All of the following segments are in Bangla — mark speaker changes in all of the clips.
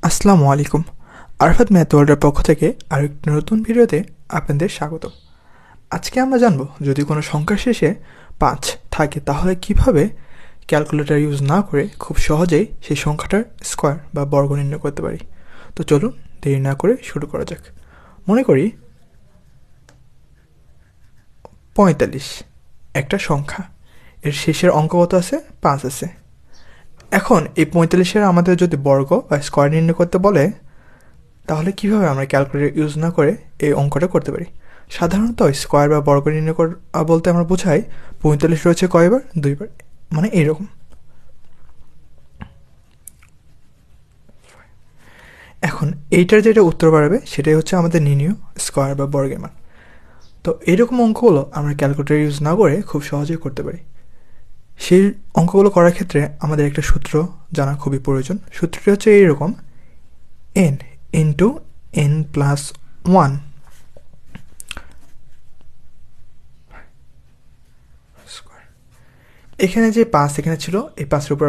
Speaker 1: আসসালামু আলাইকুম। আরফাত ম্যাথ ওয়ার্ল্ডের পক্ষ থেকে আরেকটি নতুন ভিডিওতে আপনাদের স্বাগত। আজকে আমরা জানব যদি কোনো সংখ্যার শেষে 5 থাকে তাহলে কিভাবে ক্যালকুলেটর ইউজ না করে খুব সহজেই সেই সংখ্যাটার স্কোয়ার বা বর্গ নির্ণয় করতে পারি। তো চলুন দেরি না করে শুরু করা যাক। মনে করি 45 একটা সংখ্যা, এর শেষের অঙ্ক কত আছে? 5 আছে। এখন এই 45-এর আমাদের যদি বর্গ বা স্কোয়ার নির্ণয় করতে বলে তাহলে কিভাবে আমরা ক্যালকুলেটর ইউজ না করে এই অঙ্কটা করতে পারি? সাধারণত স্কোয়ার বা বর্গ নির্ণয় বলতে আমরা বোঝাই 45 রয়েছে কয়বার? 2বার, মানে এইরকম। এখন এইটার যেটা উত্তর বাড়াবে সেটাই হচ্ছে আমাদের নির্ণীয় স্কোয়ার বা বর্গের মান। তো এইরকম অঙ্কগুলো আমরা ক্যালকুলেটর ইউজ না করে খুব সহজেই করতে পারি। সেই অঙ্কগুলো করার ক্ষেত্রে আমাদের একটা সূত্র জানা খুবই প্রয়োজন। সূত্রটি হচ্ছে এইরকম: n ইন্টু n প্লাস 1 এখানে যে 5 এখানে ছিল, এই 5-এর উপর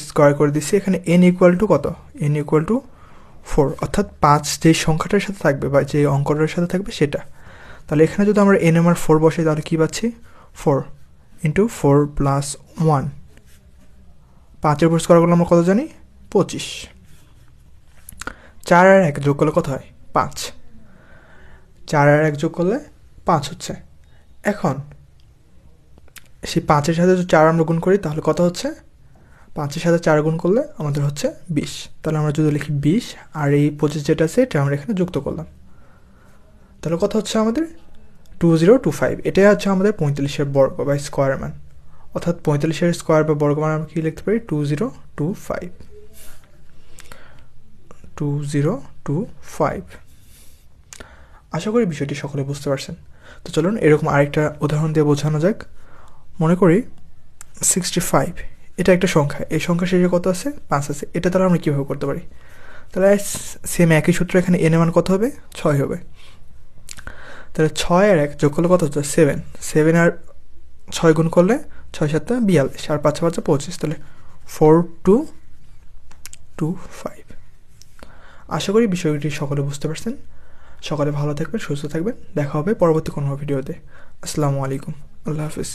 Speaker 1: স্কোয়ার করে দিচ্ছি। এখানে n ইকুয়াল টু কত? n ইকুয়াল টু 4, অর্থাৎ 5 যেই সংখ্যাটার সাথে থাকবে বা যে অঙ্কটার সাথে থাকবে সেটা। তাহলে এখানে যদি আমরা n আমার 4 বসাই তাহলে কী পাচ্ছি? 4 ইন্টু 4 প্লাস 1। 5-এর উপর স্কোয়ার করলে আমরা কত জানি? 25। 4 আর 1 যোগ করলে কত হয়? 5। 4 আর 1 যোগ করলে 5 হচ্ছে। এখন সেই 5-এর সাথে যদি 4 আমরা গুণ করি তাহলে কত হচ্ছে? 5-এর সাথে 4 গুণ করলে আমাদের হচ্ছে 20। তাহলে আমরা যদি লিখি 20 আর এই 25 যেটা আছে এটা আমরা এখানে যুক্ত করলাম, তাহলে কত হচ্ছে আমাদের? 2025। এটাই হচ্ছে আমাদের 45-এর বর্গ বা স্কোয়ার মান। অর্থাৎ 45-এর স্কোয়ার বা বর্গ মান আমরা কী লিখতে পারি? 2025। 2025। আশা করি বিষয়টি সকলে বুঝতে পারছেন। তো চলুন এরকম আরেকটা উদাহরণ দিয়ে বোঝানো যাক। মনে করি 65 এটা একটা সংখ্যা, এই সংখ্যা শেষে কত আছে? 5 আছে। এটা তাহলে আমরা কীভাবে করতে পারি? তাহলে সেম একই সূত্র, এখানে n এর মান কত হবে? 6 হবে। তাহলে 6 আর 1 যোগ করলে কত হচ্ছে? 7। 7 আর 6 গুণ করলে 6 7 42 আর 5 5 25, তাহলে 4225। আশা করি বিষয়টি সকলে বুঝতে পারছেন। সকলে ভালো থাকবেন, সুস্থ থাকবেন। দেখা হবে পরবর্তী কোনো ভিডিওতে। আসসালামু আলাইকুম, আল্লাহ হাফিজ।